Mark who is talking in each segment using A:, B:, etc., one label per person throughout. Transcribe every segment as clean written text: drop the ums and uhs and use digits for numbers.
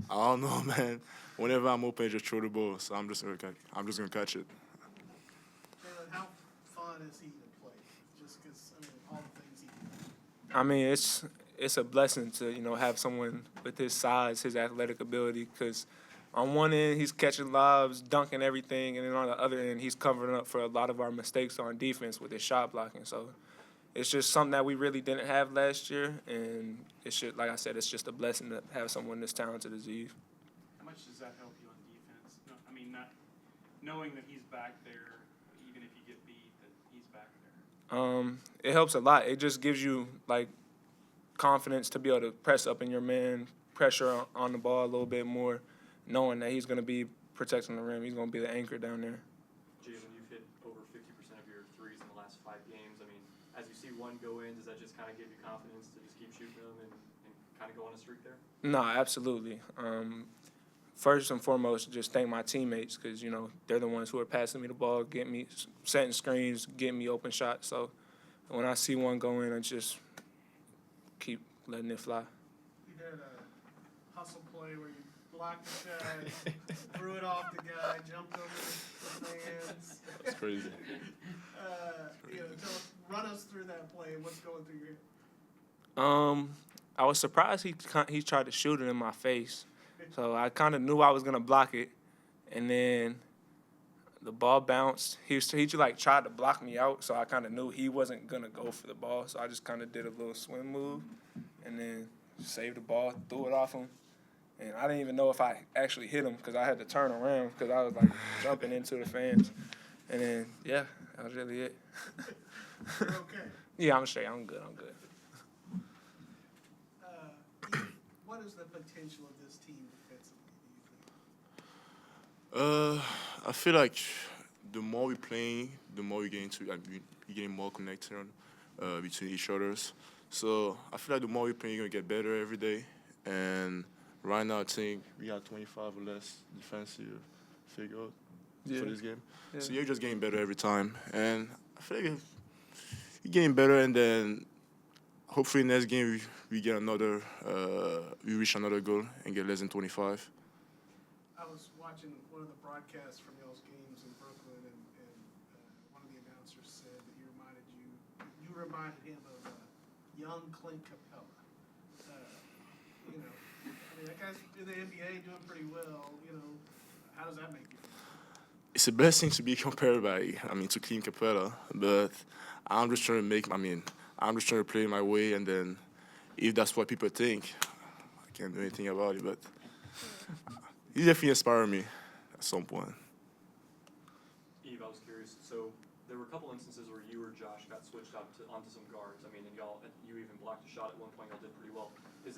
A: I don't know, man. Whenever I'm open, just throw the ball. So I'm just gonna catch it.
B: Jalen, how fun is he to play? Just because, all the things he does.
C: I mean, it's a blessing to have someone with his size, his athletic ability. Because on one end he's catching lobs, dunking everything, and then on the other end he's covering up for a lot of our mistakes on defense with his shot blocking. So it's just something that we really didn't have last year, and like I said, it's just a blessing to have someone this talented as Yves.
D: How much does that help you on defense? No, I mean, not knowing that he's back there, even if you get beat, that he's back there.
C: It helps a lot. It just gives you confidence to be able to press up in your man, pressure on the ball a little bit more, knowing that he's going to be protecting the rim. He's going to be the anchor down there.
E: Jalen, you've hit over 50% of your threes in the last 5 games. I mean, as you see one go in, does that just kind of give you confidence to just keep shooting them and kind of go on a streak there?
C: No, absolutely. First and foremost, just thank my teammates because, they're the ones who are passing me the ball, getting me setting screens, getting me open shots. So when I see one go in, I just keep letting it fly.
B: You did a hustle play where you blocked the shot, threw it off the guy, jumped over the fans.
A: That's crazy.
B: Run us through that play. What's going through your head?
C: I was surprised he tried to shoot it in my face. So I kind of knew I was going to block it. And then the ball bounced. He tried to block me out, so I kind of knew he wasn't going to go for the ball. So I just kind of did a little swim move and then saved the ball, threw it off him. And I didn't even know if I actually hit him because I had to turn around because I was, jumping into the fans. And then, yeah, that was really it.
B: You're okay.
C: Yeah, I'm straight. I'm good.
B: What is the potential of this team defensively, do you think?
A: I feel like the more we play, the more we we getting more connected between each others. So I feel like the more we play, you're gonna get better every day. And right now, I think we have 25 or less defensive figure for this game.
C: Yeah.
A: So you're just getting better every time, and I feel like you're getting better, and then hopefully next game we get we reach another goal and get less than 25.
B: I was watching one of the broadcasts from y'all's games in Brooklyn, and one of the announcers said that you reminded him of young Clint Capella. That guy's in the NBA doing pretty well. How does that make you feel?
A: It's a blessing to be compared to Clint Capella, but I'm just trying to play my way, and then if that's what people think, I can't do anything about it, but he definitely inspired me at some point.
E: Yves, I was curious. So there were a couple instances where you or Josh got switched out onto some guards. I mean, and you even blocked a shot at one point. Y'all did pretty well. Do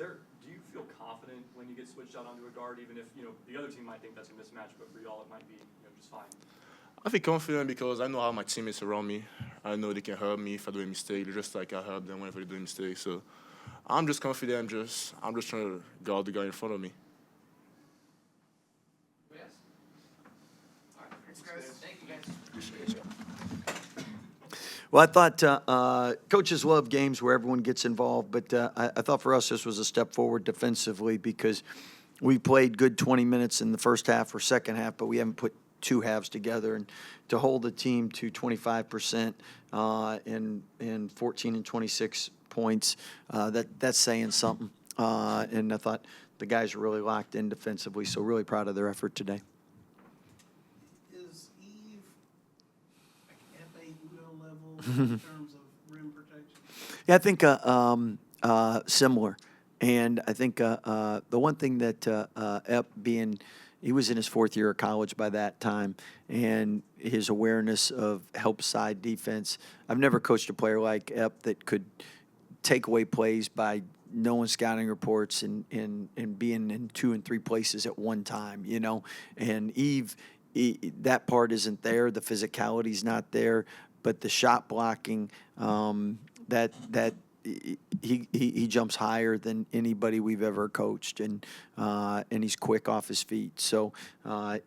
E: you feel confident when you get switched out onto a guard, even if the other team might think that's a mismatch, but for y'all it might be just fine?
A: I feel confident because I know how my teammates around me. I know they can help me if I do a mistake, just like I help them whenever they do a mistake. So I'm just confident. I'm just trying to guard the guy in front of me.
F: Yes. All right.
B: Thanks, guys.
F: Thank you, guys.
A: Appreciate you.
G: Well, I thought coaches love games where everyone gets involved, but I thought for us this was a step forward defensively because we played good 20 minutes in the first half or second half, but we haven't put two halves together. And to hold the team to 25% and 14 and 26 points, that's saying something. And I thought the guys were really locked in defensively, so really proud of their effort today.
B: Is Yves like F.A. Udo level in terms of rim protection?
G: Yeah, I think similar. And I think the one thing that Ep he was in his fourth year of college by that time, and his awareness of help side defense. I've never coached a player like Ep that could take away plays by knowing scouting reports and being in 2 and 3 places at one time, And Yves, that part isn't there. The physicality's not there, but the shot blocking, that he jumps higher than anybody we've ever coached, and he's quick off his feet. So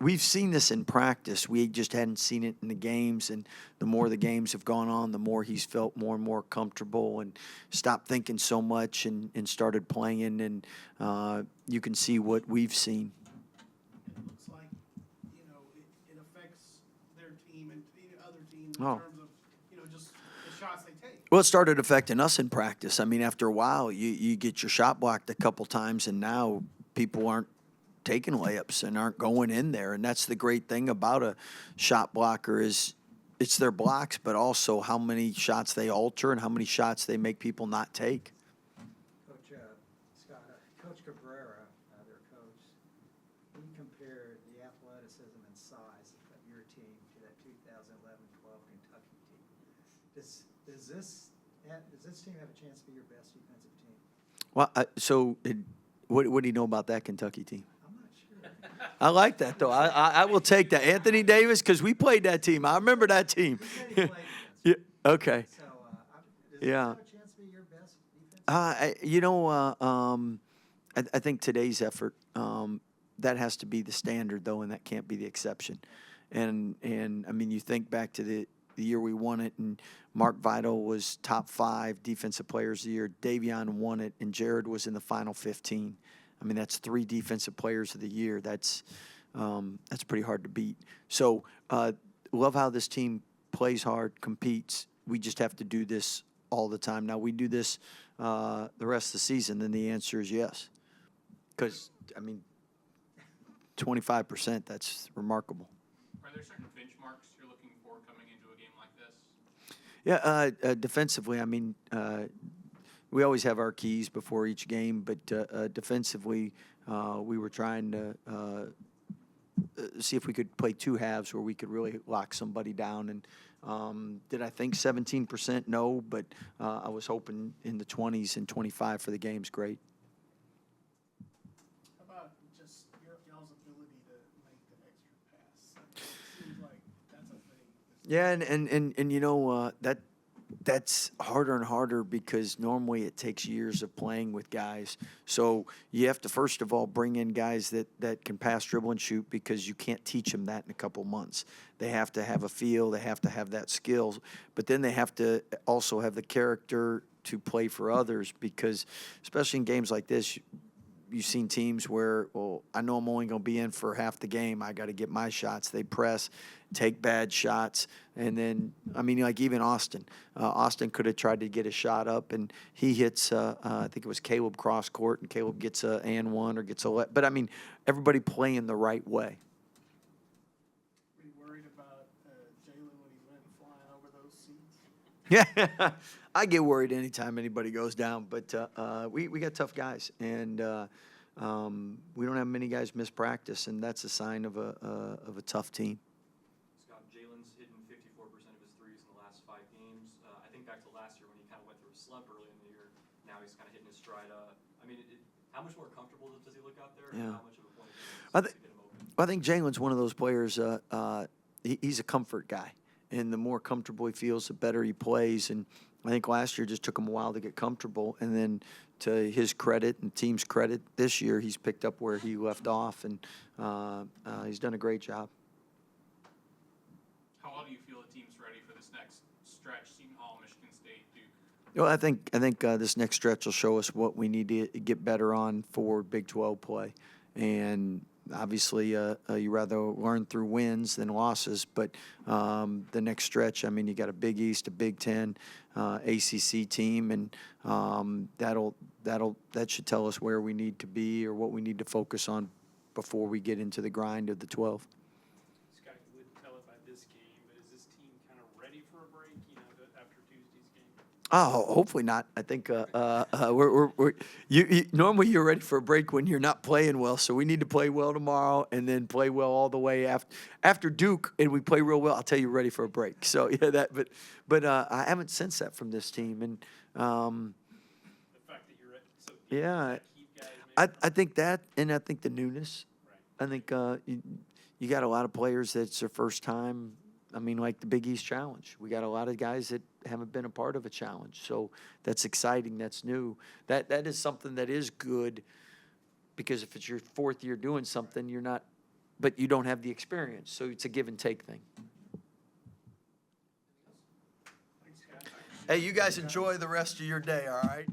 G: we've seen this in practice. We just hadn't seen it in the games, and the more the games have gone on, the more he's felt more and more comfortable and stopped thinking so much and started playing, and you can see what we've seen.
B: It looks like, it affects their team and other teams in
G: Oh.
B: terms of, just the shots they take.
G: Well, it started affecting us in practice. I mean, after a while, you get your shot blocked a couple times, and now people aren't taking layups and aren't going in there. And that's the great thing about a shot blocker is it's their blocks, but also how many shots they alter and how many shots they make people not take.
H: Coach Scott, Coach Cabrera, their coach, he compared the athleticism and size of your team to that 2011-12 Kentucky team. Does this team have a chance to be your best defensive team?
G: Well, what do you know about that Kentucky team?
H: I'm not sure.
G: I like that, though. I will take that. Anthony Davis, because we played that team. I remember that team.
H: You said he played against
G: Yeah,
H: you.
G: okay.
H: So, does
G: Yeah.
H: this have a chance to be your best defensive
G: I think today's effort, that has to be the standard, though, and that can't be the exception. And I mean, you think back to the year we won it, and Mark Vidal was top 5 defensive players of the year. Davion won it, and Jared was in the final 15. I mean, that's 3 defensive players of the year. That's pretty hard to beat. So, love how this team plays hard, competes. We just have to do this all the time. Now, we do this the rest of the season, then the answer is yes. Because, I mean, 25%, that's remarkable.
F: Are there certain benchmarks you're looking for coming into a game like this?
G: Yeah, defensively, I mean, we always have our keys before each game, but defensively, we were trying to see if we could play 2 halves where we could really lock somebody down. And did I think 17%? No, but I was hoping in the 20s, and 25 for the game's great.
B: How about just y'all's ability to make the extra pass? It seems like that's a thing.
G: Yeah, and that's harder and harder because normally it takes years of playing with guys. So you have to, first of all, bring in guys that can pass, dribble, and shoot, because you can't teach them that in a couple months. They have to have a feel. They have to have that skill. But then they have to also have the character to play for others, because especially in games like this, you've seen teams where, well, I know I'm only going to be in for half the game. I got to get my shots. They press, take bad shots. And then, I mean, like even Austin. Austin could have tried to get a shot up, and he hits, I think it was Caleb cross court, and Caleb gets a and one or gets a – but, I mean, everybody playing the right way.
B: Were you worried about Jalen when he went flying over those seats?
G: Yeah, I get worried anytime anybody goes down, but we got tough guys, and we don't have many guys miss practice, and that's a sign of a tough team.
E: Scott, Jalen's hitting 54% of his threes in the last 5 games. I think back to last year when he kind of went through a slump early in the year. Now he's kind of hitting his stride. I mean, how much more comfortable does he look out there?
G: Yeah.
E: And how much of a point is it to get him open?
G: I think Jalen's one of those players. He's a comfort guy, and the more comfortable he feels, the better he plays. And I think last year just took him a while to get comfortable, and then to his credit and team's credit, this year he's picked up where he left off, and he's done a great job.
F: How well do you feel the team's ready for this next stretch? Seton Hall, Michigan State, Duke.
G: Well, I think this next stretch will show us what we need to get better on for Big 12 play, and obviously you rather learn through wins than losses. But the next stretch, I mean, you got a Big East, a Big 10, ACC team, and that should tell us where we need to be or what we need to focus on before we get into the grind of the 12.
D: Scott, you wouldn't tell it by this game, but is this team kind of ready for a break, after Tuesday's game?
G: Oh, hopefully not. I think normally you're ready for a break when you're not playing well. So we need to play well tomorrow and then play well all the way after Duke, and we play real well. I'll tell you, we're ready for a break. So yeah, but I haven't sensed that from this team, and
D: The fact that you're so deep,
G: yeah,
D: does that keep guys maybe
G: I think that, and I think the newness.
D: Right.
G: I think you got a lot of players that's their first time. I mean, like the Big East Challenge. We got a lot of guys that haven't been a part of a challenge. So that's exciting. That's new. That is something that is good, because if it's your fourth year doing something, you're not, but you don't have the experience. So it's a give and take thing. Hey, you guys enjoy the rest of your day, all right?